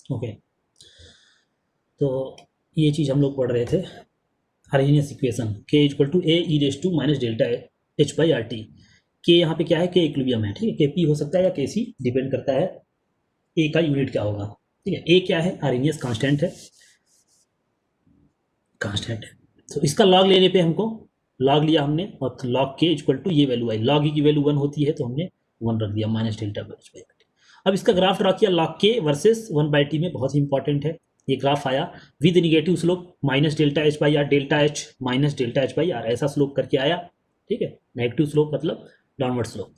Okay, तो ये चीज़ हम लोग पढ़ रहे थे, Arrhenius equation K equal to A E raise to minus delta H by R T. के यहाँ पे क्या है, के इक्विलिब्रियम है, ठीक है, के पी हो सकता है या के सी, डिपेंड करता है ए का यूनिट क्या होगा, ठीक है। ए क्या है, हार्मोनियस कांस्टेंट है, कांस्टेंट है। तो इसका लॉग लेने पे हमको, लॉग लिया हमने और लॉग के इक्वल टू ये वैल्यू आई, लॉग ई की वैल्यू 1 होती है तो हमने 1 रख दिया, minus delta H by R T. अब इसका ग्राफ ड्रा किया log K versus 1 by T में, बहुत ही इंपॉर्टेंट है। ये ग्राफ आया with negative slope, minus delta H by R, delta H minus delta H by R, ऐसा स्लोप करके आया, ठीक है। नेगेटिव स्लोप मतलब downward slope,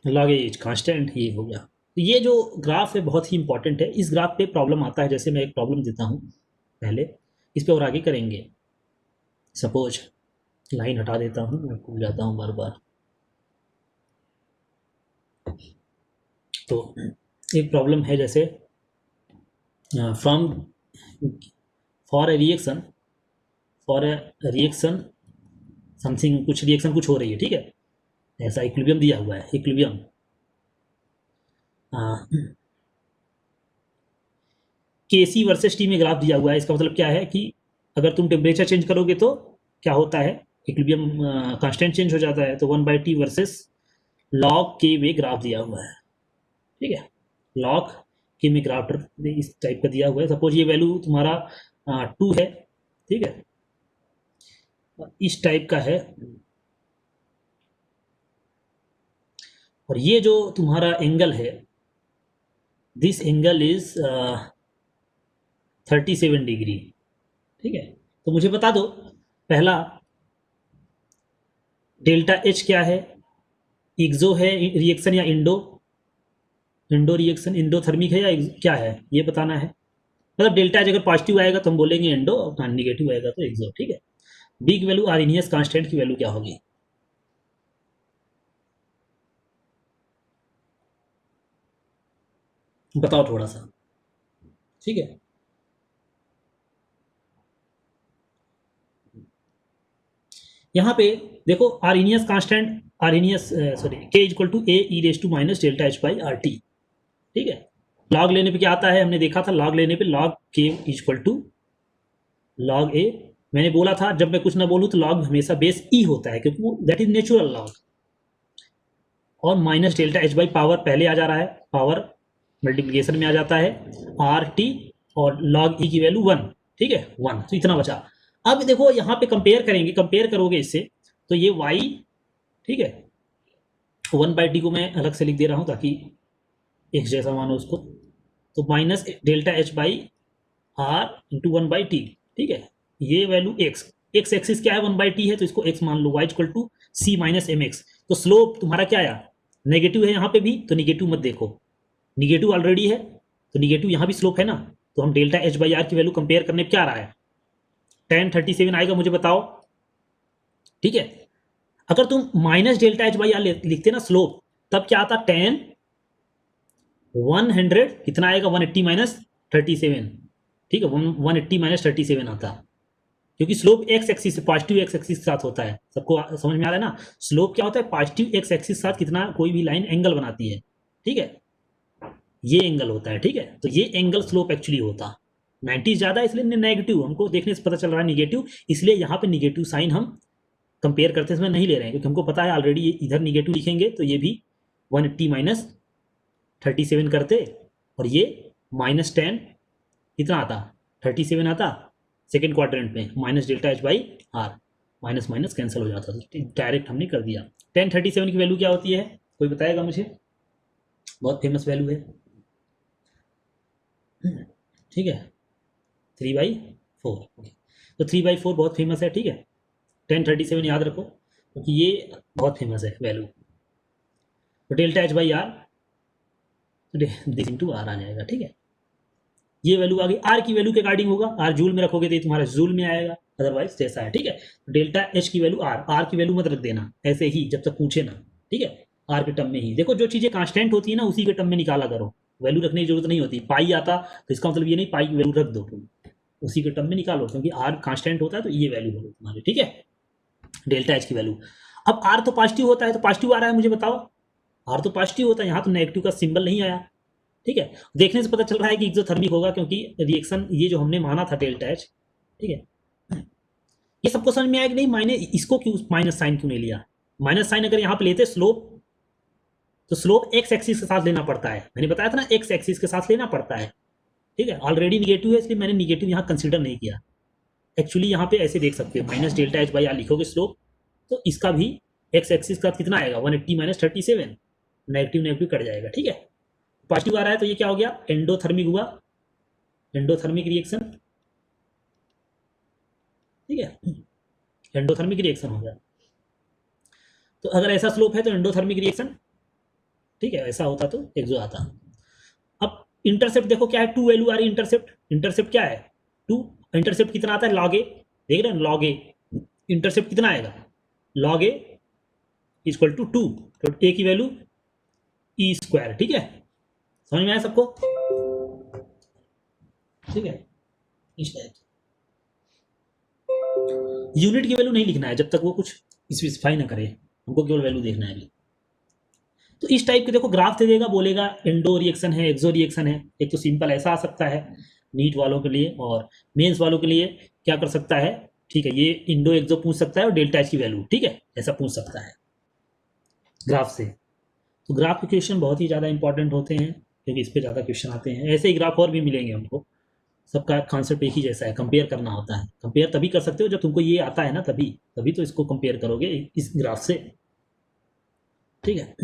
log as constant, ये हो गया। तो ये जो ग्राफ है बहुत ही इंपॉर्टेंट है। इस ग्राफ पे प्रॉब्लम आता है, जैसे मैं एक प्रॉब्लम देता हूँ पहले, इस पे और आगे करेंगे। सपोज लाइन हटा देता हूँ, मैं भूल जाता हूँ बार बार। तो एक प्रॉब्लम है जैसे from for a reaction, for a reaction something, कुछ रिएक्शन कुछ हो रही है, ठीक है, ऐसा इक्विलिब्रियम दिया हुआ है, इक्विलिब्रियम के सी वर्सेस टी में ग्राफ दिया हुआ है। इसका मतलब क्या है कि अगर तुम टेम्परेचर चेंज करोगे तो क्या होता है, इक्विलिब्रियम कांस्टेंट चेंज हो जाता है। तो 1 बाई टी वर्सेस लॉग के में ग्राफ दिया हुआ है, ठीक है, लॉग के में ग्राफ इस टाइप का दिया हुआ है। सपोज ये वैल्यू तुम्हारा 2 है, ठीक है, इस टाइप का है, और ये जो तुम्हारा एंगल है, दिस एंगल इज 37 डिग्री, ठीक है। तो मुझे बता दो पहला, डेल्टा एच क्या है, एक्सो है रिएक्शन या इंडो, इंडो रिएक्शन, इंडोथर्मिक है या क्या है, ये बताना है। मतलब डेल्टा एच अगर पॉजिटिव आएगा तो हम बोलेंगे इंडो, और निगेटिव आएगा तो एक्सो, ठीक है। बी की वैल्यू, आर्हेनियस कांस्टेंट की वैल्यू क्या होगी, बताओ थोड़ा सा, ठीक है। यहाँ पे देखो, Arrhenius constant, Arrhenius sorry, K equal to A E raise to minus delta H by R T, ठीक है। लॉग लेने पे क्या आता है, हमने देखा था, लॉग लेने पे log K equal to log ए। मैंने बोला था जब मैं कुछ ना बोलूँ तो लॉग हमेशा बेस ई होता है, क्योंकि वो दैट इज नेचुरल लॉग, और minus delta H by power पहले आ जा रहा है, पावर मल्टीप्लीकेशन में आ जाता है, आर टी, और लॉग ई की वैल्यू 1, ठीक है, 1, तो इतना बचा। अब देखो यहाँ पे कंपेयर करेंगे, कंपेयर करोगे इससे, तो ये वाई, ठीक है, 1 बाई टी को मैं अलग से लिख दे रहा हूँ ताकि एक्स जैसा मानो उसको। तो minus delta H by R into 1 by T, ठीक है, ये वैल्यू एक्स, एक्स एक्सिस क्या है, 1 बाई टी है, तो इसको एक्स मान लो, Y equal to C minus M X. तो स्लोप तुम्हारा क्या आया, नेगेटिव है यहाँ पे भी, तो निगेटिव मत देखो, निगेटिव ऑलरेडी है, तो निगेटिव यहाँ भी स्लोप है ना। तो हम डेल्टा एच बाई आर की वैल्यू कंपेयर करने क्या आ रहा है, 1037 आएगा, मुझे बताओ, ठीक है। अगर तुम minus delta H by R लिखते ना स्लोप, तब क्या आता, 100 कितना आएगा, 180 माइनस 37, ठीक है, 180 माइनस 37 आता, क्योंकि slope x axis, positive x axis के साथ होता है। सबको समझ में आ रहा है ना, स्लोप क्या होता है, पॉजिटिव एक्स एक्सिस के साथ कितना कोई भी लाइन एंगल बनाती है, ठीक है, ये एंगल होता है, ठीक है। तो ये एंगल स्लोप एक्चुअली होता 90 ज़्यादा, इसलिए नेगेटिव, हमको देखने से पता चल रहा है निगेटिव, इसलिए यहाँ पे निगेटिव साइन हम कंपेयर करते समय नहीं ले रहे हैं, क्योंकि हमको पता है ऑलरेडी ये इधर निगेटिव लिखेंगे तो ये भी 180 माइनस 37 करते, और ये -10 कितना आता, 37 आता सेकेंड क्वाड्रेंट में, minus delta H by R, minus minus cancel हो जाता, तो डायरेक्ट हमने कर दिया। 1037 की वैल्यू क्या होती है, कोई बताएगा मुझे, बहुत फेमस वैल्यू है, ठीक है, 3/4, तो 3/4 बहुत फेमस है, ठीक है। 1037 याद रखो, क्योंकि ये बहुत फेमस है वैल्यू। तो delta H by R, this into R आ जाएगा, ठीक है। ये वैल्यू आ गई, आर की वैल्यू के अकॉर्डिंग होगा, आर जूल में रखोगे तो तुम्हारा जूल में आएगा, अदरवाइज जैसा है, ठीक है। तो डेल्टा एच की वैल्यू आर, आर की वैल्यू मत रख देना ऐसे ही जब तक पूछे ना, ठीक है, आर के टर्म में ही देखो, जो चीज़ें कांस्टेंट होती है ना उसी के टर्म में निकाला करो, वैल्यू रखने की जरूरत नहीं होती। पाई आता तो इसका मतलब ये नहीं पाई की वैल्यू रख दो तुम, उसी के टर्म में निकालो, क्योंकि आर कांस्टेंट होता है तो ये वैल्यू होगी तुम्हारी, ठीक है, डेल्टा एच की वैल्यू। अब आर तो पॉजिटिव होता है, तो पॉजिटिव आ रहा है, मुझे बताओ, आर तो पॉजिटिव होता है, यहाँ तो नेगेटिव का सिंबल नहीं आया, ठीक है, देखने से पता चल रहा है कि एक्सोथर्मिक होगा क्योंकि रिएक्शन ये जो हमने माना था डेल्टा एच, ठीक है। ये सबको समझ में आया कि नहीं, माइने इसको क्यों माइनस साइन क्यों नहीं लिया? माइनस साइन अगर यहाँ पे लेते स्लोप, तो स्लोप एक्स एक्सिस के साथ लेना पड़ता है, मैंने बताया था ना, एक्स एक्सिस के साथ लेना पड़ता है, ठीक है। ऑलरेडी निगेटिव है इसलिए मैंने निगेटिव यहाँ कंसिडर नहीं किया। एक्चुअली यहाँ पे ऐसे देख सकते हो, minus delta H by R लिखोगे स्लोप, तो इसका भी एक्स एक्सिस का कितना आएगा, 180 माइनस 37, नेगेटिव नेगेटिव कट जाएगा, ठीक है। पॉजिटिव आ रहा है तो ये क्या हो गया, एंडोथर्मिक हुआ, एंडोथर्मिक रिएक्शन, ठीक है, एंडोथर्मिक रिएक्शन हो गया। तो अगर ऐसा स्लोप है तो एंडोथर्मिक रिएक्शन, ठीक है, ऐसा होता तो एक्सो आता। अब इंटरसेप्ट देखो क्या है, 2 वैल्यू आ रही इंटरसेप्ट, इंटरसेप्ट क्या है 2, इंटरसेप्ट कितना आता है लॉग ए, देख रहे हैं लॉग ए, इंटरसेप्ट कितना आएगा लॉग ए इक्वल टू 2, तो ए की वैल्यू ई स्क्वायर, ठीक है, समझ में आया सबको, ठीक है। इस टाइप यूनिट की वैल्यू नहीं लिखना है जब तक वो कुछ स्पेसिफाई ना करे, हमको केवल वैल्यू देखना है अभी। तो इस टाइप के देखो ग्राफ दे देगा, बोलेगा एंडो रिएक्शन है, एक्सो रिएक्शन है, एक तो सिंपल ऐसा आ सकता है नीट वालों के लिए, और मेंस वालों के लिए क्या कर सकता है, ठीक है, ये इंडो एक्सो पूछ सकता है और डेल्टा एच की वैल्यू, ठीक है, ऐसा पूछ सकता है ग्राफ से। तो ग्राफ के क्वेश्चन बहुत ही ज़्यादा इंपॉर्टेंट होते हैं क्योंकि इस पर ज़्यादा क्वेश्चन आते हैं। ऐसे ही ग्राफ और भी मिलेंगे हमको, सबका कॉन्सेप्ट एक ही जैसा है, कंपेयर करना होता है। कंपेयर तभी कर सकते हो जब तुमको ये आता है ना, तभी तभी तो इसको कंपेयर करोगे इस ग्राफ से, ठीक है।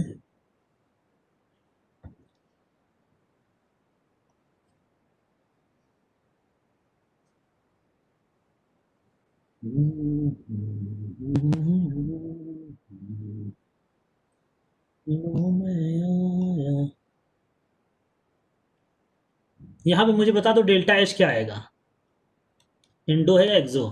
यहाँ पे मुझे बता दो डेल्टा एच क्या आएगा, इंडो है या एक्सो?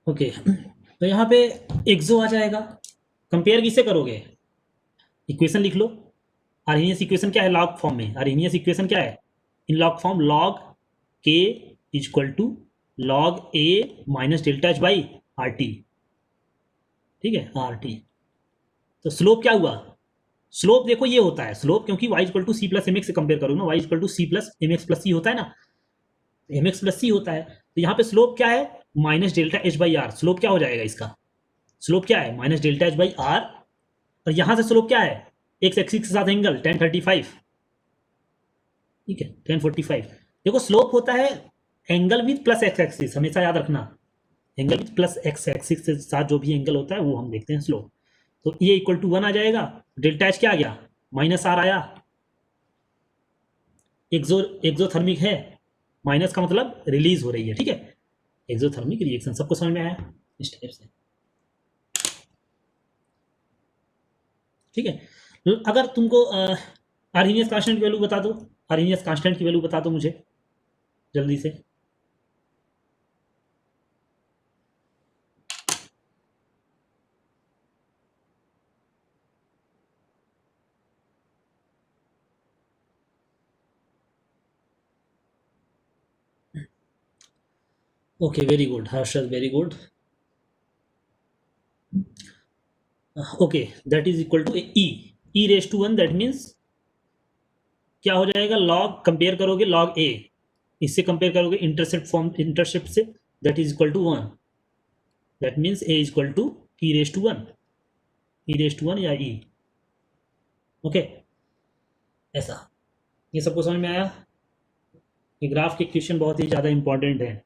ओके, तो यहाँ पे एक्सो आ जाएगा। कंपेयर किससे करोगे, इक्वेशन लिख लो। आर्हेनियस इक्वेशन क्या है लॉग फॉर्म में, आर्हेनियस इक्वेशन क्या है in log form, log K equal to log A minus delta H by R T, ठीक है, आर टी। तो स्लोप क्या हुआ, स्लोप देखो ये होता है स्लोप, क्योंकि y equal to C plus M X से कंपेयर करो ना, y equal to C plus M X plus C होता है ना, एम एक्स प्लस सी होता है। तो यहाँ पे स्लोप क्या है minus delta H by R, slope क्या हो जाएगा इसका, स्लोप क्या है minus delta H by R, और यहाँ से स्लोप क्या है एक्स एक्सिस के साथ एंगल 1035, ठीक है 1045। देखो स्लोप होता है angle with plus x axis, हमेशा याद रखना, angle with plus x axis के साथ जो भी एंगल होता है वो हम देखते हैं स्लोप। तो ये इक्वल टू 1 आ जाएगा, डेल्टा एच क्या आ गया माइनस आर आया, एक्सो एक्सोथर्मिक है, माइनस का मतलब रिलीज हो रही है, ठीक है, एक्सोथर्मिक रिएक्शन, सबको समझ में आया इस टाइप से, ठीक है। अगर तुमको आर्हेनियस कांस्टेंट की वैल्यू बता दो, आर्हेनियस कांस्टेंट की वैल्यू बता दो मुझे जल्दी से। Okay very good Harshad, very good. Okay that is equal to e raise to 1, that means क्या हो जाएगा, लॉग कंपेयर करोगे लॉग ए, इससे कंपेयर करोगे इंटरसेप्ट फॉर्म, इंटरसेप्ट से, that is equal to 1, that means A equal to e raise to 1, e raise to 1 या ई, okay ऐसा। ये सबको समझ में आया, ये ग्राफ के क्वेश्चन बहुत ही ज़्यादा इंपॉर्टेंट है।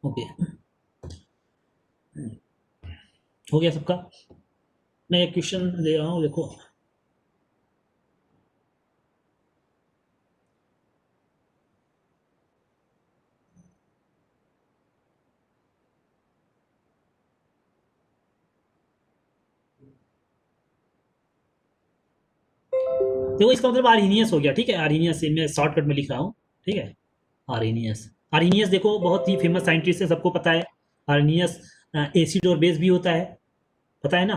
ओके, हो गया सबका। मैं एक क्वेश्चन दे रहा हूँ, देखो। देखो इसका मतलब आर्हीनियस हो गया, ठीक है। आर्हीनियस से मैं शॉर्टकट में लिख रहा हूँ, ठीक है। आर्हीनियस, आर्हीनियस देखो बहुत ही फेमस साइंटिस्ट है, सबको पता है। आर्हीनियस एसिड और बेस भी होता है, पता है ना।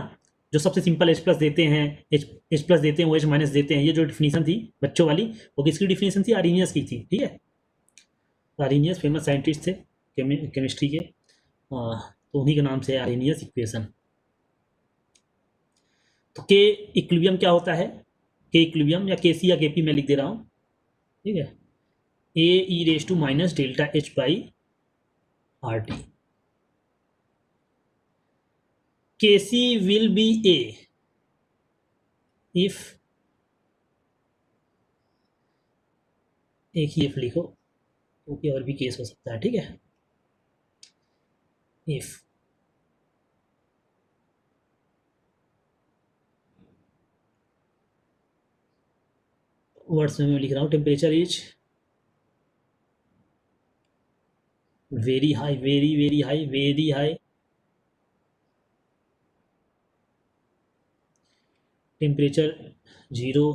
जो सबसे सिंपल H प्लस देते हैं, H प्लस देते हैं, वो H माइनस देते हैं। ये जो डिफिनीशन थी बच्चों वाली, वो किसकी डिफिनीशन थी? आर्हीनियस की थी, ठीक है। आर्हीनियस फेमस साइंटिस्ट थे केमिस्ट्री के, तो उन्हीं के नाम से आर्हीनियस इक्वेशन। तो के इक्विलिब्रियम क्या होता है? के इक्विलिब्रियम या केसी या केपी मैं लिख दे रहा हूँ, ठीक है। A E raise to minus delta H by R T. KC will be A if, एक ही इफ लिखो, क्योंकि और भी केस हो सकता है, ठीक है। इफ वर्ड्स में मैं लिख रहा हूँ, temperature is very high, very very high, very high, temperature 0,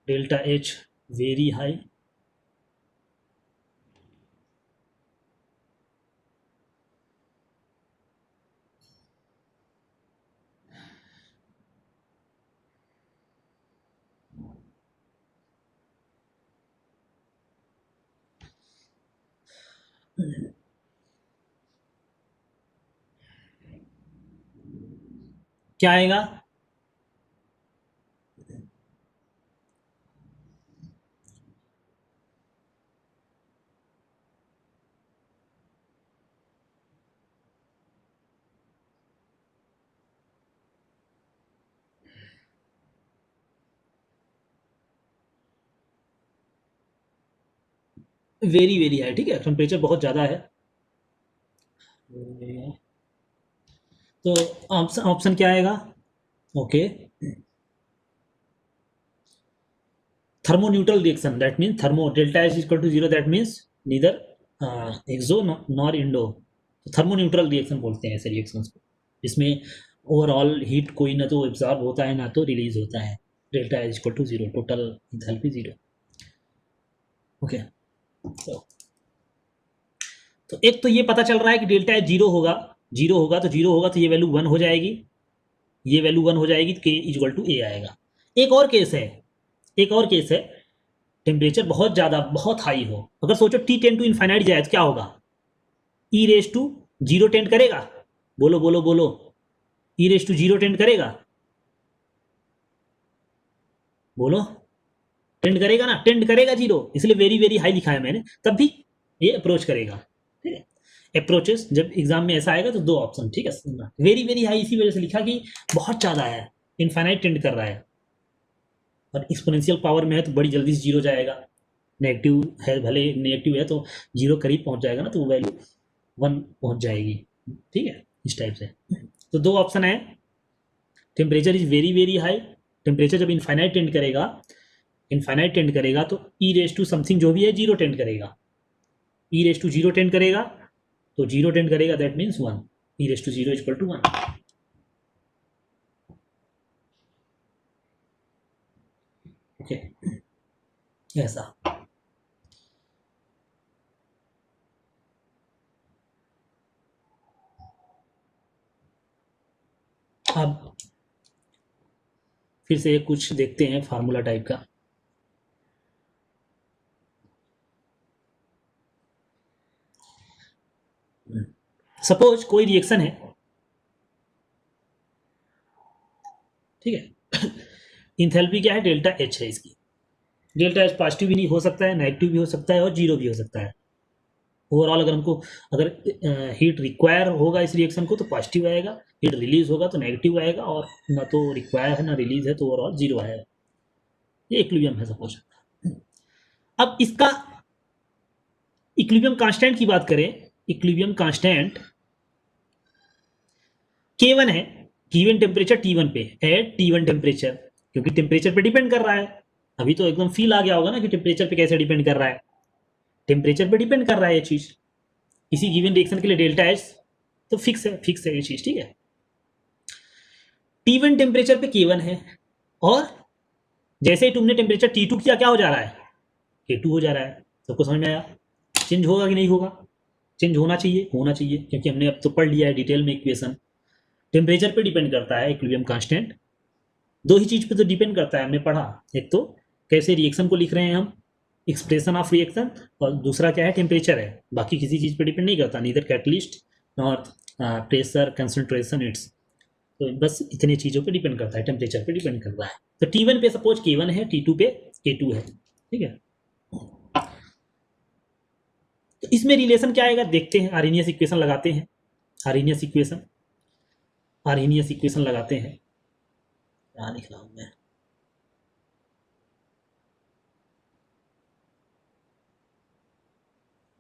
delta H very high, क्या आएगा? वेरी वेरी हाई, ठीक है। टेम्परेचर बहुत ज़्यादा है, तो ऑप्शन ऑप्शन क्या आएगा? Okay, thermoneutral reaction, that means thermo delta H is equal to 0, that means neither exo nor indo। Thermoneutral reaction बोलते हैं ऐसे रिएक्शंस को, जिसमें ओवरऑल हीट कोई ना तो एब्जॉर्ब होता है ना तो रिलीज होता है। Delta is equal to 0, total enthalpy 0। Okay, तो एक तो ये पता चल रहा है कि डेल्टा एच 0 होगा, 0 होगा तो 0 होगा तो ये वैल्यू 1 हो जाएगी, ये वैल्यू 1 हो जाएगी, तो के इज इक्वल टू ए आएगा। एक और केस है, एक और केस है, टेम्परेचर बहुत ज़्यादा बहुत हाई हो, अगर सोचो टी टेन टू इन्फाइनाइट जाए तो क्या होगा? ई रेस टू 0 टेंड करेगा? बोलो बोलो बोलो, ई रेस टू 0 टेंड करेगा? बोलो, टेंड करेगा ना? टेंड करेगा 0, इसलिए वेरी वेरी हाई लिखा है मैंने, तब भी ये अप्रोच करेगा, ठीक है। अप्रोचेस जब एग्जाम में ऐसा आएगा तो दो ऑप्शन, ठीक है। वेरी वेरी हाई इसी वजह से लिखा कि बहुत ज़्यादा है, इन्फाइनाइट टेंड कर रहा है, और एक्सपोनेंशियल पावर में है तो बड़ी जल्दी से 0 जाएगा। नेगेटिव है, भले नेगेटिव है तो 0 करीब पहुंच जाएगा ना, तो वो वैल्यू 1 पहुंच जाएगी, ठीक है, इस टाइप से। तो दो ऑप्शन है, temperature is very very high, temperature जब इन्फाइनाइट टेंड करेगा, इन्फाइनाइट टेंड करेगा तो ई रेस टू समथिंग जो भी है 0 टेंड करेगा, ई रेस टू 0 टेंड करेगा, तो 0 टेंड करेगा that means 1, e raise to 0 is equal to 1। Okay, ऐसा। अब फिर से कुछ देखते हैं फार्मूला टाइप का। सपोज कोई रिएक्शन है, ठीक है। इंथैल्पी क्या है? डेल्टा एच है इसकी। डेल्टा एच पॉजिटिव भी नहीं हो सकता है, नेगेटिव भी हो सकता है, और 0 भी हो सकता है। ओवरऑल अगर हमको, अगर हीट रिक्वायर होगा इस रिएक्शन को तो पॉजिटिव आएगा, हीट रिलीज होगा तो नेगेटिव आएगा, और ना तो रिक्वायर है ना रिलीज है तो ओवरऑल 0 आएगा। ये इक्विलिब्रियम है सपोज। अब इसका इक्विलिब्रियम कांस्टेंट की बात करें, इक्विलिब्रियम कांस्टेंट K1 है गिवन टेम्परेचर T1 पे एट T1 टेम्परेचर, क्योंकि टेम्परेचर पे डिपेंड कर रहा है। अभी तो एकदम फील आ गया होगा ना कि टेम्परेचर पे कैसे डिपेंड कर रहा है, टेम्परेचर पे डिपेंड कर रहा है ये चीज। इसी गिवन रिएक्शन के लिए डेल्टा एच तो फिक्स है ये चीज, ठीक है। T1 टेम्परेचर पे K1 है, और जैसे ही तुमने टेम्परेचर T2 किया क्या हो जा रहा है, K2 हो जा रहा है। सबको समझ में आया? चेंज होगा कि नहीं होगा? चेंज होना चाहिए, क्योंकि हमने अब तो पढ़ लिया है डिटेल में इक्वेशन। टेम्परेचर पे डिपेंड करता है इक्विलिब्रियम कांस्टेंट, दो ही चीज पे तो डिपेंड करता है, हमने पढ़ा। एक तो कैसे रिएक्शन को लिख रहे हैं हम, एक्सप्रेशन ऑफ रिएक्शन, और दूसरा क्या है, टेम्परेचर है। बाकी किसी चीज पे डिपेंड नहीं करता, neither catalyst nor pressure concentration it's. तो बस इतनी चीजों पे डिपेंड करता है, टेम्परेचर पे डिपेंड करता है। तो T1 पे सपोज K1 है, T2 पे K2 है, ठीक है। तो इसमें रिलेशन क्या आएगा देखते हैं, आर्हेनियस इक्वेशन लगाते हैं। आर्हेनियस इक्वेशन लगाते हैं। क्या लिख रहा हूं मैं,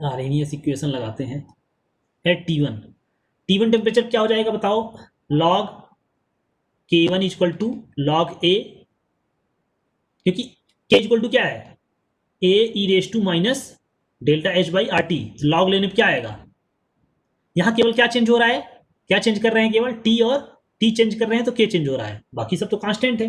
आर्हेनियस इक्वेशन लगाते हैं एट T1 टेम्परेचर क्या हो जाएगा बताओ, log K1 equal to log A, क्योंकि K इक्वल टू क्या है, A e raise to minus delta H by R T. Log लेने पे क्या आएगा, यहां केवल क्या चेंज हो रहा है, क्या चेंज कर रहे हैं, केवल T और T चेंज कर रहे हैं, तो K चेंज हो रहा है, बाकी सब तो कांस्टेंट है।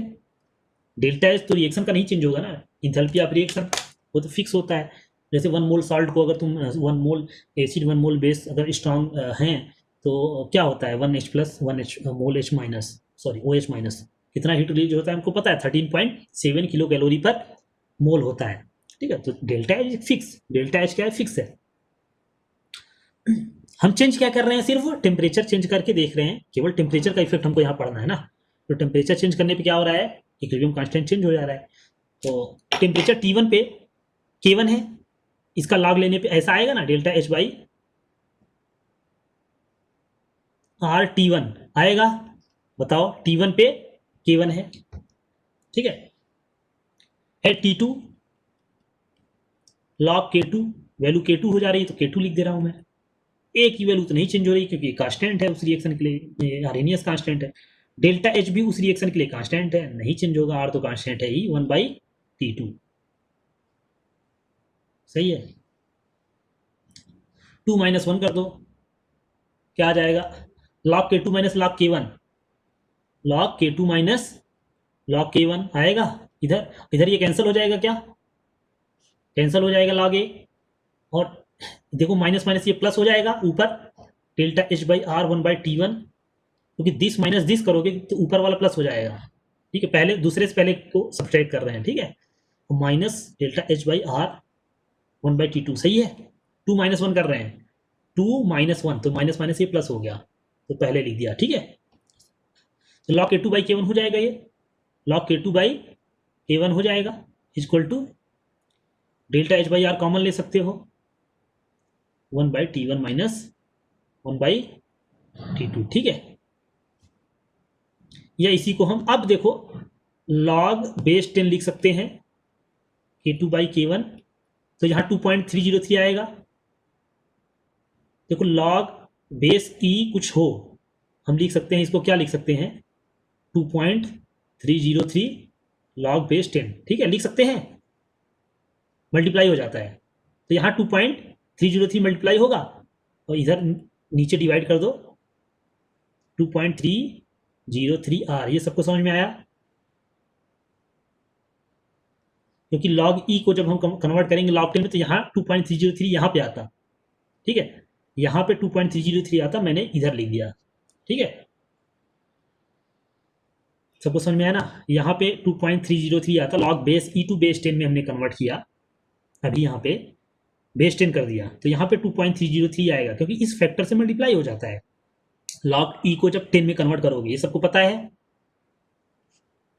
डेल्टा एच तो रिएक्शन का नहीं चेंज होगा ना, इंथैल्पी ऑफ रिएक्शन वो तो फिक्स होता है। जैसे 1 मोल सॉल्ट को अगर तुम 1 मोल एसिड 1 मोल बेस अगर स्ट्रॉन्ग हैं तो क्या होता है, 1H प्लस 1H मोल H minus, sorry OH minus, कितना हीट रिलीज होता है हमको पता है, 13.7 किलो कैलोरी पर मोल होता है, ठीक है। तो delta H fix, delta H क्या है, फिक्स है। हम चेंज क्या कर रहे हैं, सिर्फ टेम्परेचर चेंज करके देख रहे हैं, केवल टेम्परेचर का इफेक्ट हमको यहाँ पढ़ना है ना। तो टेम्परेचर चेंज करने पे क्या हो रहा है, इक्विलिब्रियम कांस्टेंट चेंज हो जा रहा है। तो टेम्परेचर T1 पे K1 है, इसका लॉग लेने पे ऐसा आएगा ना, delta H by are T1 आएगा। बताओ T1 पे K1 है, ठीक है। Eight T2 log K2, value K2 हो जा रही है तो K2 लिख दे रहा हूं मैं। ए की वैल्यू तो नहीं चेंज हो रही क्योंकि कांस्टेंट है उस रिएक्शन के लिए, आर्हेनियस कांस्टेंट है। डेल्टा एच भी उस रिएक्शन के लिए कांस्टेंट है, नहीं चेंज होगा, आर तो कांस्टेंट है ही, 1/T2 सही है। 2 माइनस 1 कर दो, क्या आ जाएगा, log K2 minus log K1, log K2 minus log K1 आएगा। इधर इधर ये कैंसिल हो जाएगा, क्या कैंसिल हो जाएगा log A, और देखो माइनस माइनस ये प्लस हो जाएगा ऊपर, delta H by are 1/T1, क्योंकि दिस माइनस दिस करोगे तो ऊपर वाला प्लस हो जाएगा, ठीक है। पहले दूसरे से पहले को सब्सट्रैक्ट कर रहे हैं, ठीक है। Minus delta H by R 1/T2 सही है। 2 माइनस 1 कर रहे हैं, 2 माइनस 1 तो माइनस माइनस ये प्लस हो गया, तो पहले लिख दिया, ठीक है। तो log K2 बाई K1 हो जाएगा, ये log K2 बाई K1 हो जाएगा, equal to delta H by R common ले सकते हो, 1/T1 माइनस 1/T2, ठीक है। या इसी को हम अब देखो log बेस 10 लिख सकते हैं, K2 बाई K1, तो यहाँ 2.303 आएगा। देखो log बेस E कुछ हो, हम लिख सकते हैं इसको, क्या लिख सकते हैं, 2.303 log बेस 10, ठीक है, लिख सकते हैं, मल्टीप्लाई हो जाता है। तो यहाँ 2.303 मल्टीप्लाई होगा, और इधर नीचे डिवाइड कर दो, 2.303 ये सबको समझ में आया। क्योंकि log E को जब हम कन्वर्ट करेंगे log 10 में, तो यहाँ 2.303 यहाँ पे आता, ठीक है, यहाँ पे 2.303 आता, मैंने इधर लिख दिया, ठीक है। सबको समझ में आया ना, यहाँ पे 2.303 आता, log base E to base 10 में हमने कन्वर्ट किया, अभी यहाँ पे बेस 10 कर दिया, तो यहाँ पे 2.303 आएगा, क्योंकि इस फैक्टर से मल्टीप्लाई हो जाता है। log E को जब 10 में कन्वर्ट करोगे, ये सबको पता है,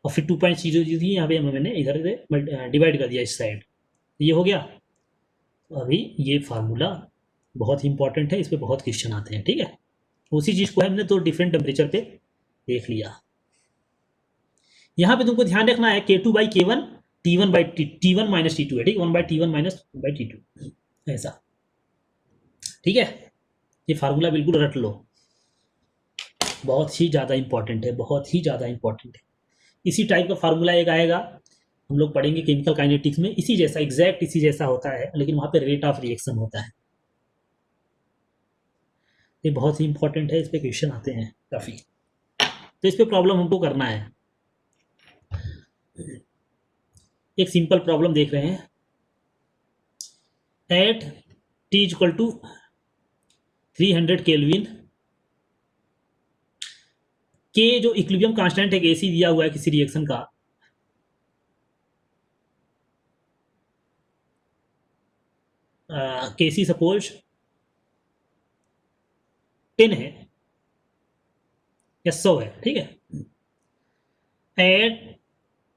और फिर 2.003 यहाँ पे मैंने इधर से डिवाइड कर दिया इस साइड, ये हो गया। तो अभी ये फार्मूला बहुत ही इंपॉर्टेंट है, इस पर बहुत क्वेश्चन आते हैं, ठीक है। उसी चीज़ को हमने दो डिफरेंट टेम्परेचर पे देख लिया। यहाँ पे तुमको ध्यान रखना है K2 by K1 T1 by T1 minus T2 है, ठीक, 1/T1 माइनस 1/T2 ऐसा। ठीक है, ये फार्मूला बिल्कुल रट लो, बहुत ही ज़्यादा इंपॉर्टेंट है, बहुत ही ज़्यादा इंपॉर्टेंट है। इसी टाइप का फार्मूला एक आएगा, हम लोग पढ़ेंगे केमिकल काइनेटिक्स में, इसी जैसा एग्जैक्ट इसी जैसा होता है, लेकिन वहाँ पे रेट ऑफ रिएक्शन होता है। ये बहुत ही इंपॉर्टेंट है, इस पे क्वेश्चन आते हैं काफ़ी, तो इस पे प्रॉब्लम हमको करना है। एक सिंपल प्रॉब्लम देख रहे हैं, at T equal to 300 Kelvin के जो इक्विलिब्रियम कांस्टेंट है एसी दिया हुआ है किसी रिएक्शन का, केसी सपोज 10 है या 100 है, ठीक है, एट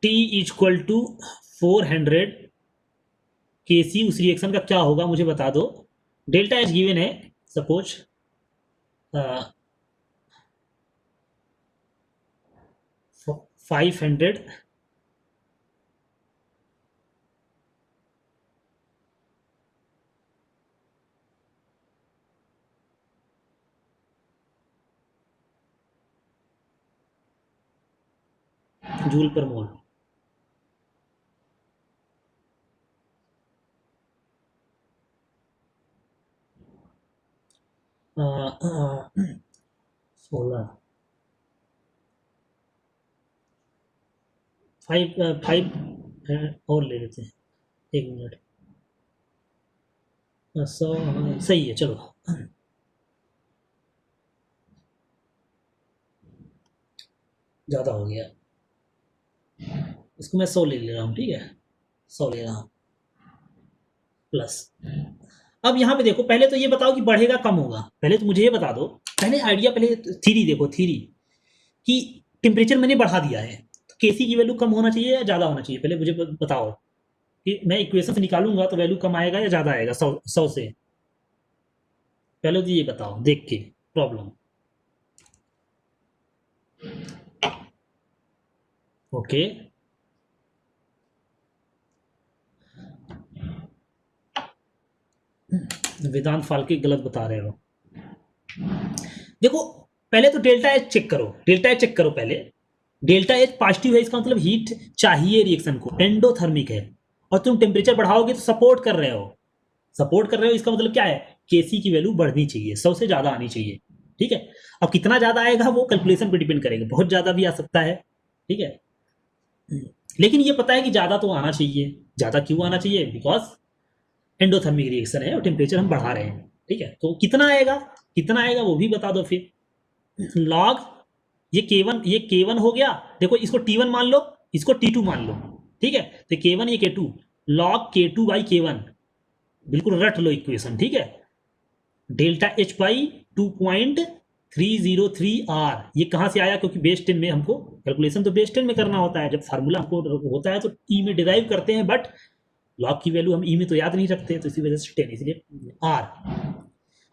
टी इक्वल टू 400 केसी उस रिएक्शन का क्या होगा मुझे बता दो। डेल्टा एच गिवन है, सपोज 500 जूल पर मोल। सोलह 5 और ले लेते हैं, 1 मिनट। 100 सही है, चलो ज़्यादा हो गया, इसको मैं 100 ले रहा हूँ, ठीक है, 100 ले रहा हूँ प्लस। अब यहाँ पे देखो, पहले तो ये बताओ कि बढ़ेगा कम होगा, पहले तो मुझे ये बता दो, पहले आइडिया, पहले थ्योरी देखो, थ्योरी कि टेम्परेचर मैंने बढ़ा दिया है, तो केसी की वैल्यू कम होना चाहिए या ज़्यादा होना चाहिए, पहले मुझे बताओ कि मैं इक्वेशन से निकालूंगा तो वैल्यू कम आएगा या ज़्यादा आएगा 100 से, पहले तो ये बताओ देख के प्रॉब्लम। ओके, वेदांत फाल्के गलत बता रहे हो। देखो पहले तो डेल्टा एच चेक करो, डेल्टा एच चेक करो पहले, डेल्टा एच पॉजिटिव है, इसका मतलब हीट चाहिए रिएक्शन को, एंडोथर्मिक है, और तुम टेम्परेचर बढ़ाओगे तो सपोर्ट कर रहे हो, सपोर्ट कर रहे हो, इसका मतलब क्या है, केसी की वैल्यू बढ़नी चाहिए, 100 से ज़्यादा आनी चाहिए, ठीक है। अब कितना ज़्यादा आएगा वो कैलकुलेशन पे डिपेंड करेगा, बहुत ज़्यादा भी आ सकता है, ठीक है, लेकिन ये पता है कि ज़्यादा तो आना चाहिए। ज़्यादा क्यों आना चाहिए, बिकॉज एंडोथर्मिक रिएक्शन है और टेम्परेचर हम बढ़ा रहे हैं, ठीक है, तो कितना आएगा, कितना आएगा वो भी बता दो फिर। लॉग ये K1 हो गया, देखो इसको T1 मान लो, इसको T2 मान लो, ठीक है, तो K1 ये K2, log K2 by K1, बिल्कुल रट लो इक्वेशन, ठीक है। डेल्टा एच बाई 2.303 आर, ये कहाँ से आया, क्योंकि बेस 10 में हमको कैलकुलेशन तो बेस 10 में करना होता है, जब फार्मूला हमको होता है तो ई में डिराइव करते हैं, बट लॉग की वैल्यू हम ई में तो याद नहीं रखते, तो इसी वजह से 10, इसलिए are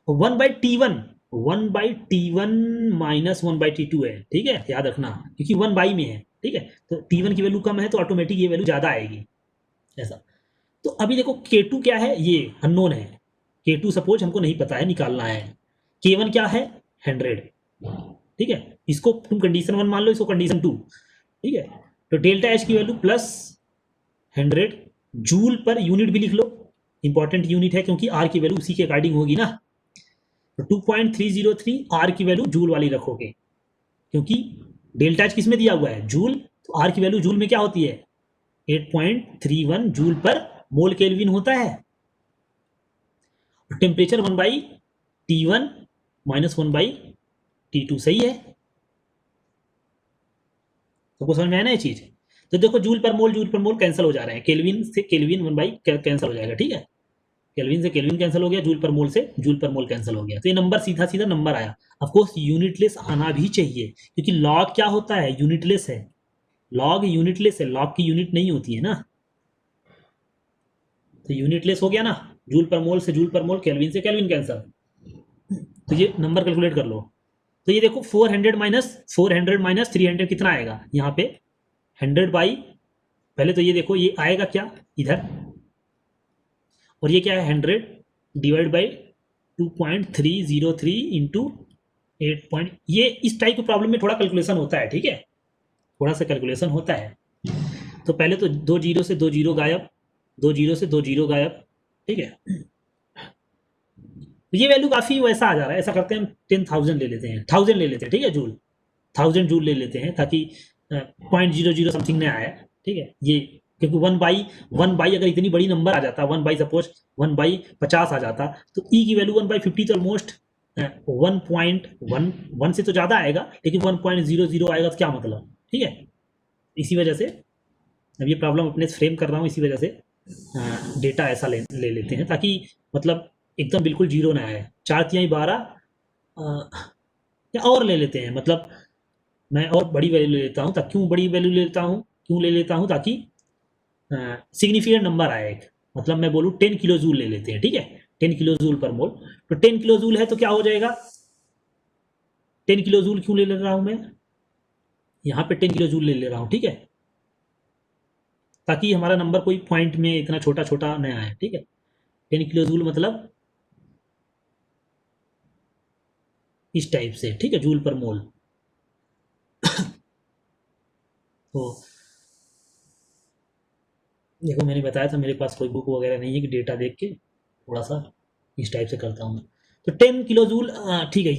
1/T1, 1/T1 minus 1/T2 है, ठीक है, याद रखना, क्योंकि 1 में है, ठीक है, तो T1 की वैल्यू कम है तो ऑटोमेटिक ये वैल्यू ज़्यादा आएगी, ऐसा। तो अभी देखो K2 क्या है, ये अननोन है, K2 सपोज हमको नहीं पता है, निकालना है। K1 क्या है, 100, ठीक है, इसको तुम कंडीशन 1 मान लो, इसको कंडीशन 2, ठीक है, तो डेल्टा एच की value plus 100 joule per unit भी लिख लो, इंपॉर्टेंट यूनिट है क्योंकि आर की वैल्यू उसी के अकॉर्डिंग होगी ना, तो 2.303 आर की वैल्यू जूल वाली रखोगे, क्योंकि डेल्टा एच किस में दिया हुआ है, जूल, तो आर की वैल्यू जूल में क्या होती है, 8.31 जूल पर मोल केल्विन होता है। टेम्परेचर 1/T1 माइनस 1/T2 सही है, तो समझ में आया ना ये चीज। तो देखो जूल पर मोल कैंसिल हो जा रहे हैं, केल्विन से केल्विन 1 कैंसिल हो जाएगा, ठीक है, केल्विन से केल्विन कैंसिल हो गया, जूल पर मोल से जूल पर मोल कैंसिल हो गया, तो ये नंबर सीधा सीधा नंबर आया। ऑफकोर्स यूनिटलेस आना भी चाहिए, क्योंकि लॉग क्या होता है, यूनिटलेस है, लॉग यूनिटलेस है, लॉग की यूनिट नहीं होती है ना, तो यूनिटलेस हो गया ना, जूल पर मोल से जूल पर मोल, केल्विन से केल्विन कैंसिल, तो ये नंबर कैलकुलेट कर लो। तो ये देखो 400 माइनस 300 कितना आएगा यहाँ पे, 100 बाई, पहले तो ये देखो ये आएगा क्या इधर, और ये क्या है 100 डिवाइड बाई 2.303 इंटू 8 ये इस टाइप की प्रॉब्लम में थोड़ा कैलकुलेशन होता है, ठीक है, थोड़ा सा कैलकुलेशन होता है। तो पहले तो 2 जीरो से 2 जीरो गायब, 2 जीरो से 2 जीरो गायब, ठीक है। तो ये वैल्यू काफ़ी वैसा आ जा रहा है, ऐसा करते हैं हम 10,000 ले लेते हैं, 1000 ले लेते हैं, ठीक है, जूल, 1000 जूल ले लेते हैं, ताकि 0.00 समथिंग नहीं आया, ठीक है। ये क्योंकि वन बाई अगर इतनी बड़ी नंबर आ जाता, 1 बाई सपोज 1/50 आ जाता, तो ई की वैल्यू 1/50 तो ऑलमोस्ट 1.11 से तो ज़्यादा आएगा, लेकिन 1.00 आएगा तो क्या मतलब, ठीक है। इसी वजह से अब ये प्रॉब्लम अपने फ्रेम कर रहा हूँ, इसी वजह से डेटा ऐसा ले लेते हैं, ताकि मतलब एकदम बिल्कुल जीरो ना आए। 4×12 या और ले लेते हैं, मतलब मैं और बड़ी वैल्यू ले लेता हूँ, ताकि क्यों बड़ी वैल्यू ले लेता हूँ, क्यों ले लेता हूँ, ताकि सिग्निफिकेंट नंबर आए एक, मतलब मैं बोलूँ 10 किलो जूल ले लेते हैं, ठीक है, 10 किलो जूल पर मोल। तो 10 किलो जूल है तो क्या हो जाएगा, 10 किलो जूल क्यों ले ले रहा हूँ मैं, यहाँ पे 10 किलो जूल ले ले रहा हूँ, ठीक है, ताकि हमारा नंबर कोई पॉइंट में इतना छोटा छोटा न आए, ठीक है। 10 किलो जूल मतलब इस टाइप से, ठीक है, जूल पर मोल। तो देखो मैंने बताया था मेरे पास कोई बुक वगैरह नहीं है कि डेटा देख के थोड़ा सा इस टाइप से करता हूँ। तो 10 किलो जूल, ठीक है,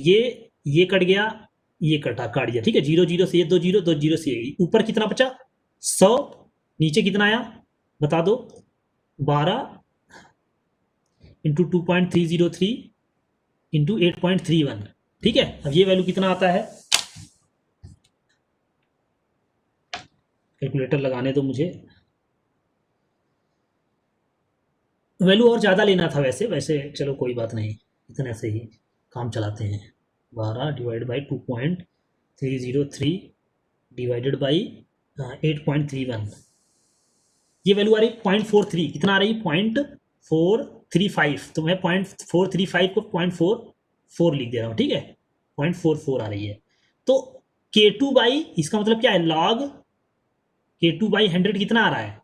ये कट गया, ये काट दिया, ठीक है, 0 0 से ये 2 जीरो, 2 जीरो से ये, ऊपर कितना बचा 100, नीचे कितना आया बता दो, 12 इंटू 2.303 इंटू 8.31, ठीक है। अब ये वैल्यू कितना आता है, कैलकुलेटर लगाने दो मुझे, वैल्यू और ज़्यादा लेना था वैसे वैसे चलो कोई बात नहीं, इतने से ही काम चलाते हैं। 12 डिवाइड बाई 2.303 डिवाइडेड बाई 8.31, ये वैल्यू आ रही 0.43, कितना आ रही 0.435, तो मैं 0.435 को 0.44 लिख दे रहा हूँ, ठीक है, 0.44 आ रही है। तो K2 बाई, इसका मतलब क्या है, लॉग K2 बाई 100 कितना आ रहा है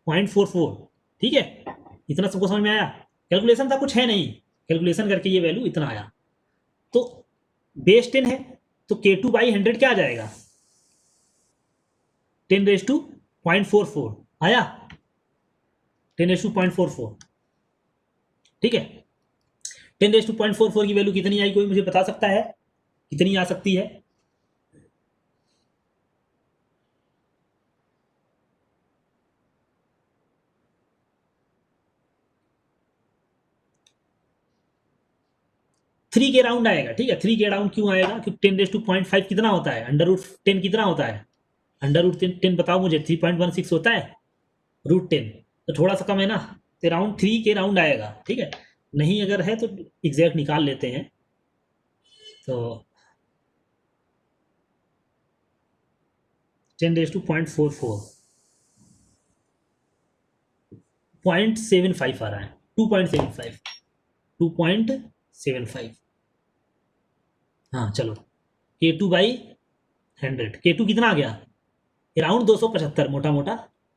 0.44, ठीक है। इतना सबको समझ में आया, कैलकुलेशन था कुछ है नहीं, कैलकुलेशन करके ये वैल्यू इतना आया। तो बेस 10 है, तो K2 बाई 100 क्या आ जाएगा 10⁻⁴⁴ आया, 10⁻⁴⁴, ठीक है। 10⁻⁴⁴ की वैल्यू कितनी आई, कोई मुझे बता सकता है कितनी आ सकती है, थ्री के राउंड आएगा, ठीक है, थ्री के राउंड क्यों आएगा, क्योंकि 10⁻5 कितना होता है, √10 कितना होता है, √10 बताओ मुझे, 3.16 होता है √10, तो थोड़ा सा कम है ना, तो राउंड 3 के राउंड आएगा, ठीक है। नहीं अगर है तो एग्जैक्ट निकाल लेते हैं, तो 10⁻⁴⁴ 0.75 आ रहा है, 2.75, 2.75, हाँ चलो, K2 बाई 100, K2 कितना आ गया अराउंड 275, मोटा मोटा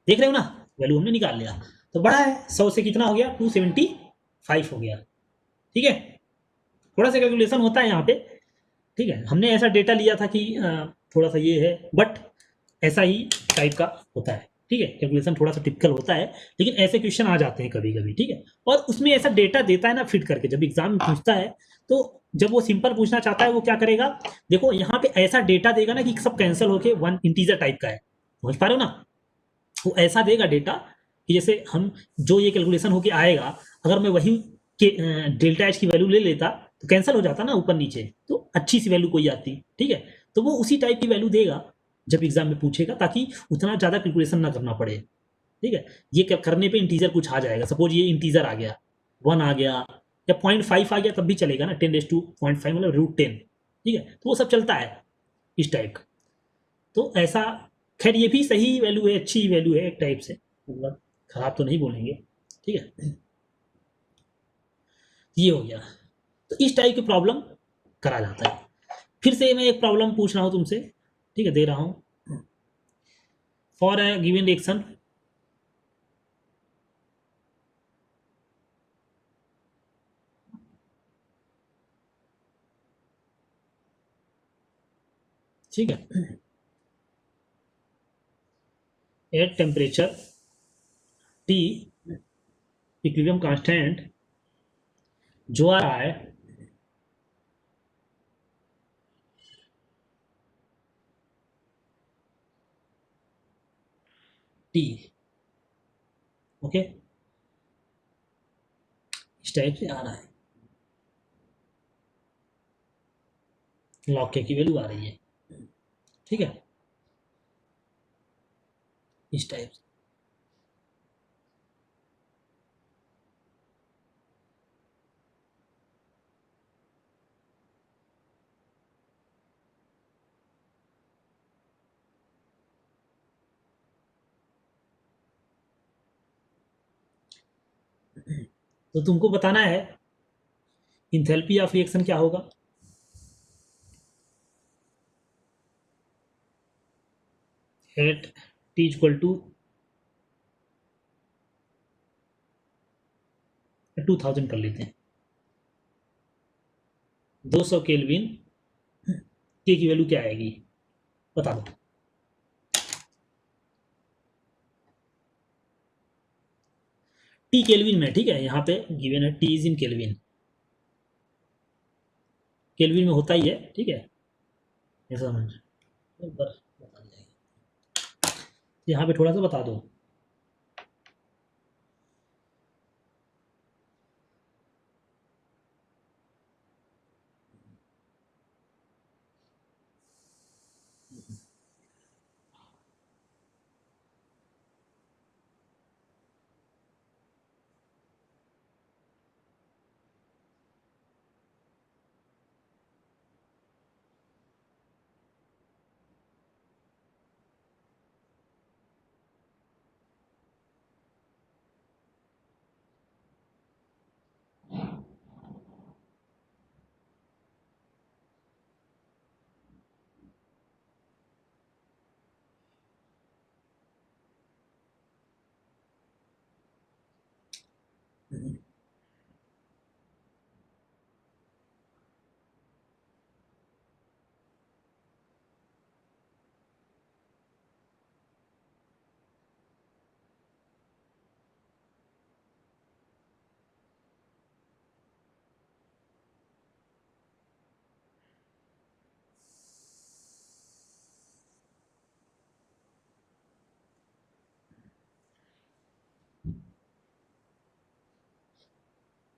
देख रहे हो ना, वैल्यू हमने निकाल लिया, तो बड़ा है 100 से कितना हो गया 275 हो गया, ठीक है। थोड़ा सा कैलकुलेशन होता है यहाँ पे, ठीक है, हमने ऐसा डेटा लिया था कि थोड़ा सा ये है, बट ऐसा ही टाइप का होता है, ठीक है, कैलकुलेशन थोड़ा सा टिपिकल होता है, लेकिन ऐसे क्वेश्चन आ जाते हैं कभी कभी, ठीक है। और उसमें ऐसा डेटा देता है ना फिट करके, जब एग्जाम में पूछता है, तो जब वो सिंपल पूछना चाहता है वो क्या करेगा, देखो यहाँ पे ऐसा डेटा देगा ना कि सब कैंसिल होके वन इंटीजर टाइप का है, समझ पा रहे हो ना, वो ऐसा देगा डेटा कि जैसे हम जो ये कैलकुलेशन होके आएगा, अगर मैं वही के डेल्टा एच की वैल्यू ले लेता तो कैंसिल हो जाता ना ऊपर नीचे, तो अच्छी सी वैल्यू कोई आती, ठीक है। तो वो उसी टाइप की वैल्यू देगा जब एग्जाम में पूछेगा, ताकि उतना ज़्यादा कैलकुलेशन ना करना पड़े, ठीक है। ये करने पे इंटीजर कुछ आ जाएगा, सपोज ये इंटीजर आ गया 1 आ गया या 0.5 आ गया तब भी चलेगा ना, 10⁻⁵ मतलब √10, ठीक है, तो वो सब चलता है इस टाइप का। तो ऐसा, खैर ये भी सही वैल्यू है, अच्छी वैल्यू है एक टाइप से, मतलब खराब तो नहीं बोलेंगे, ठीक है। ये हो गया, तो इस टाइप की प्रॉब्लम करा जाता है। फिर से मैं एक प्रॉब्लम पूछ रहा हूँ तुमसे, ठीक है, दे रहा हूँ, फॉर अ गिवन रिएक्शन ठीक है। At temperature T equilibrium constant जो आ रहा है टी, ओके, इस टाइप से आ रहा है, लॉग के की वैल्यू आ रही है, ठीक है, इस टाइप से। तो तुमको बताना है इंथैल्पी ऑफ रिएक्शन क्या होगा। एट टी इक्वल टू 2000 कर लेते हैं, 200 केल्विन के की वैल्यू क्या आएगी बता दो। टी केल्विन में, ठीक है, यहाँ पे गिवन है T is in kelvin, kelvin में होता ही है, ठीक है, ऐसा समझ एक बार बता जाएगा, यहाँ पे थोड़ा सा बता दो।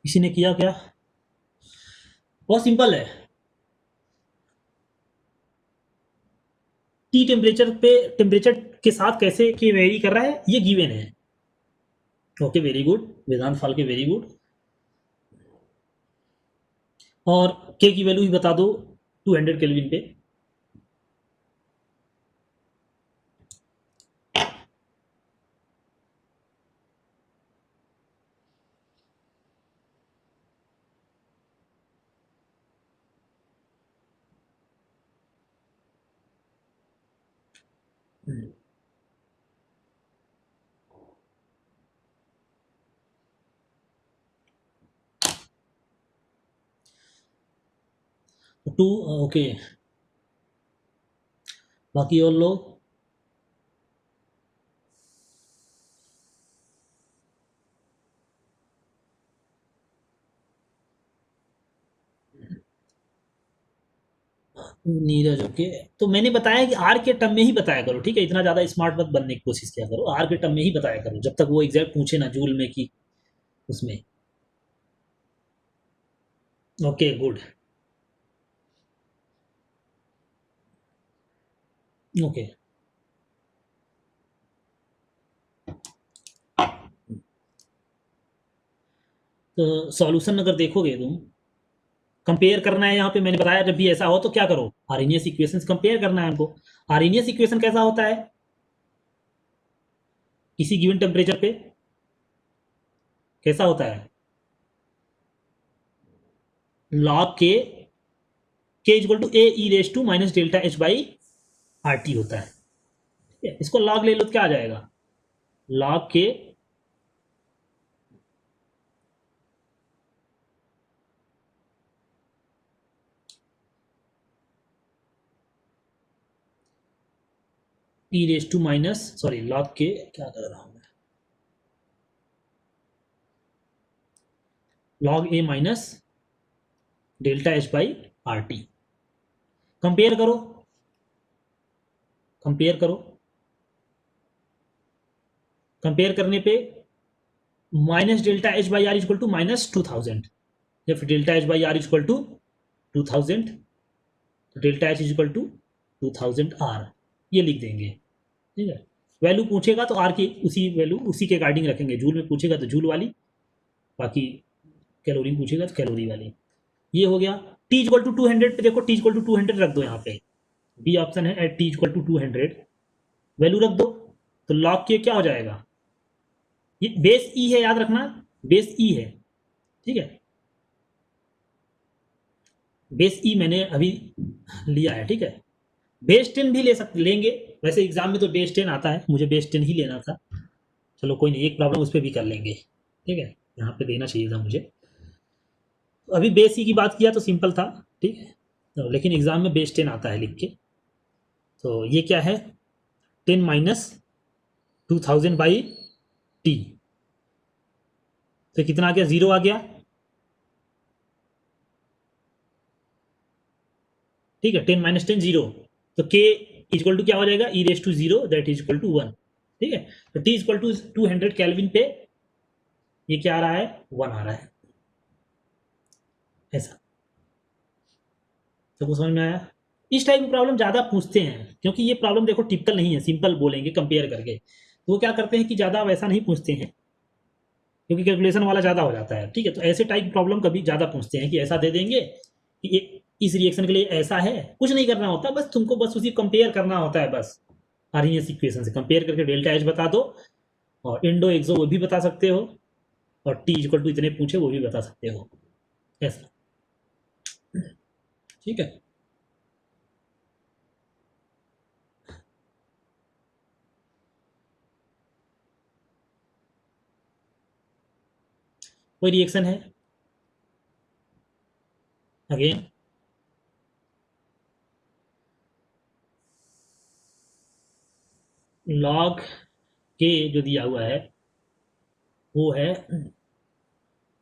किसी ने किया क्या? बहुत सिंपल है, टी टेम्परेचर पे, टेम्परेचर के साथ कैसे के वेरी कर रहा है ये गिवन है। ओके वेरी गुड, वेदांत फाल के वेरी गुड। और के की वैल्यू भी बता दो 200 केल्विन पे। टू, ओके, बाकी और लोग नीरज, ओके। तो मैंने बताया कि आर के टर्म में ही बताया करो, ठीक है, इतना ज्यादा स्मार्ट मत बनने की कोशिश किया करो, आर के टर्म में ही बताया करो जब तक वो एग्जैक्ट पूछे ना जूल में कि उसमें। Okay good, okay. तो सॉल्यूशन अगर देखोगे तुम, कंपेयर करना है यहाँ पे, मैंने बताया जब भी ऐसा हो तो क्या करो, आर्हेनियस इक्वेशंस कंपेयर करना है हमको। आर्हेनियस इक्वेशन कैसा होता है, किसी गिवन टेम्परेचर पे कैसा होता है, log K equal to A E raise to minus delta H by R T होता है, ठीक है, इसको लॉग ले लो तो क्या आ जाएगा, लॉग के E raise to minus sorry log के क्या कर रहा हूँ मैं, log A minus delta H by R T. Compare करो, कंपेयर करो, कंपेयर करने पे minus delta H by R equal to minus 2000, या फिर delta H by R equal to 2000, तो delta H equal to 2000 R, ये लिख देंगे। ठीक है, वैल्यू पूछेगा तो आर की उसी वैल्यू उसी के अकॉर्डिंग रखेंगे, जूल में पूछेगा तो जूल वाली, बाकी कैलोरी में पूछेगा तो कैलोरी वाली। ये हो गया। टी इक्वल टू 200 पे देखो, टी इक्वल टू 200 रख दो यहाँ पे, बी ऑप्शन है at T equal to 200 value रख दो, तो लॉग के क्या हो जाएगा, ये बेस ई है, याद रखना बेस ई है। ठीक है, बेस ई मैंने अभी लिया है। ठीक है, बेस 10 भी ले सकते लेंगे, वैसे एग्जाम में तो बेस 10 आता है, मुझे बेस 10 ही लेना था। चलो कोई नहीं, एक प्रॉब्लम उस पर भी कर लेंगे। ठीक है, यहाँ पे देना चाहिए था मुझे। तो अभी बेस ई की बात किया तो सिंपल था। ठीक है, तो लेकिन एग्जाम में बेस 10 आता है लिख के। तो ये क्या है, 10 माइनस 2000 बाई टी, तो कितना आ गया, 0 आ गया। ठीक है, 10 माइनस 10 0, तो के इक्वल टू क्या हो जाएगा, E raise to 0 that is equal to 1। ठीक है, तो टी इक्वल टू 200 कैलविन पे ये क्या आ रहा है, 1 आ रहा है। ऐसा सबको समझ में आया। इस टाइप की प्रॉब्लम ज़्यादा पूछते हैं, क्योंकि ये प्रॉब्लम देखो टिपिकल नहीं है, सिंपल बोलेंगे कंपेयर करके, तो वो क्या करते हैं कि ज़्यादा वैसा नहीं पूछते हैं, क्योंकि कैलकुलेशन वाला ज़्यादा हो जाता है। ठीक है, तो ऐसे टाइप की प्रॉब्लम कभी ज़्यादा पूछते हैं कि ऐसा दे देंगे कि ये इस रिएक्शन के लिए ऐसा है, कुछ नहीं करना होता, बस तुमको बस उसी कंपेयर करना होता है बस। आरईएस इक्वेशन से कंपेयर करके डेल्टा एच बता दो, और इंडो एक्सो वो भी बता सकते हो, और टी इक्वल टू इतने पूछे वो भी बता सकते हो। ऐसा। ठीक है, कोई रिएक्शन है अगेन, लॉग के जो दिया हुआ है वो है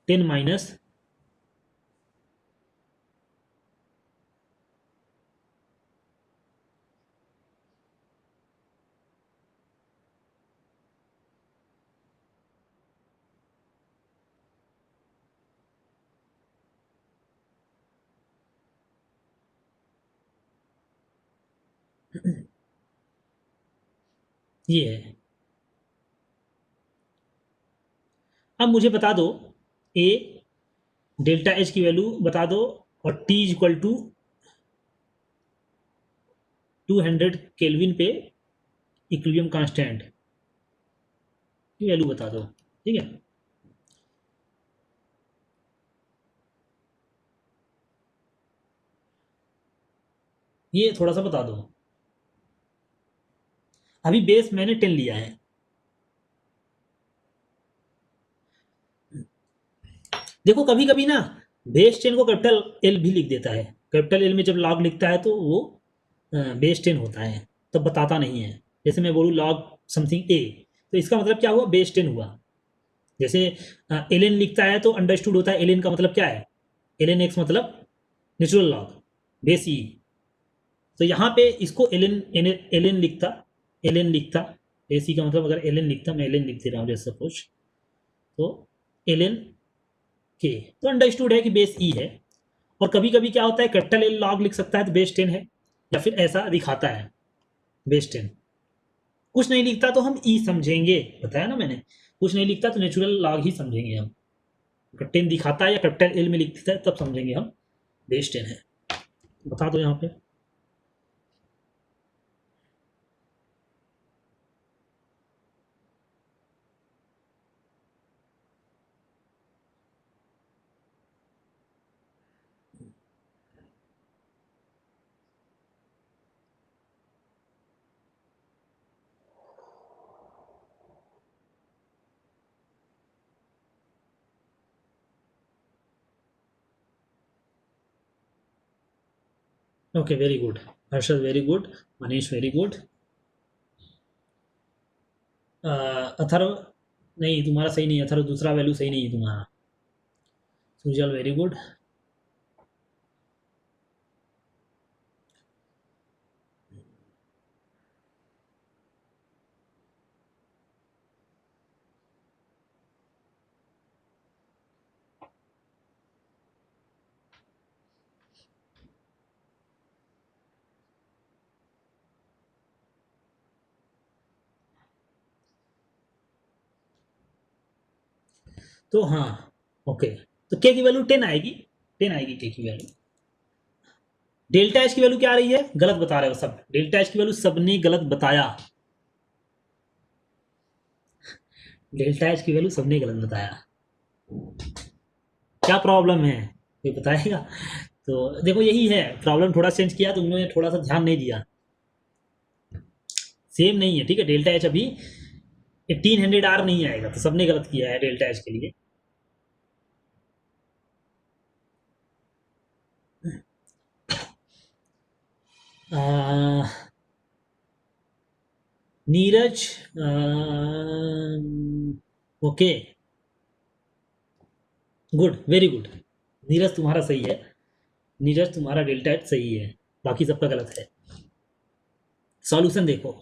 10 माइनस ये है। अब मुझे बता दो, ए डेल्टा एच की वैल्यू बता दो, और टी इक्वल टू 200 केल्विन पे इक्विलिब्रियम कांस्टेंट की वैल्यू बता दो। ठीक है, ये थोड़ा सा बता दो। अभी बेस मैंने 10 लिया है। देखो कभी कभी ना बेस 10 को कैपिटल एल भी लिख देता है, कैपिटल एल में जब लॉग लिखता है तो वो बेस 10 होता है, तब बताता नहीं है। जैसे मैं बोलूँ लॉग समथिंग ए, तो इसका मतलब क्या हुआ, बेस 10 हुआ। जैसे एल एन लिखता है तो अंडरस्टूड होता है, एल एन का मतलब क्या है, एल एन एक्स मतलब नेचुरल लॉग बेस ई। तो यहाँ पे इसको एल एन लिखता, एल एन लिखता, बेस ई का मतलब अगर एल एन लिखता, मैं एल एन लिख दे रहा हूँ जैसे सपोज, तो एल एन के, तो अंडरस्टूड है कि बेस ई है। और कभी कभी क्या होता है, कैपिटल एल लॉग लिख सकता है तो बेस 10 है, या फिर ऐसा दिखाता है बेस 10। कुछ नहीं लिखता तो हम ई समझेंगे, बताया ना मैंने, कुछ नहीं लिखता तो नेचुरल लॉग ही समझेंगे हम। अगर 10 दिखाता है या कैपिटल एल में लिखता है तब समझेंगे हम बेस 10 है। बता दो यहाँ पे। Okay very good, Harshad very good, Manish very good. Atharva नहीं, तुम्हारा सही नहीं है अथर्व, दूसरा वैल्यू सही नहीं है तुम्हारा। Sujal very good. तो हाँ, ओके, तो के की वैल्यू 10 आएगी, 10 आएगी के की वैल्यू। डेल्टा एच की वैल्यू क्या आ रही है, गलत बता रहे हो सब, डेल्टा एच की वैल्यू सबने गलत बताया, डेल्टा एच की वैल्यू सबने गलत बताया। क्या प्रॉब्लम है, ये बताएगा। तो देखो यही है प्रॉब्लम, थोड़ा चेंज किया तो उन्होंने थोड़ा सा ध्यान नहीं दिया, सेम नहीं है, ठीक है। डेल्टा एच अभी 1800 आर नहीं आएगा, तो सबने गलत किया है डेल्टा एच के लिए। Neeraj, okay, good, very good. Neeraj तुम्हारा सही है, नीरज तुम्हारा डेल्टा एच सही है, बाकी सबका गलत है। सॉल्यूशन देखो,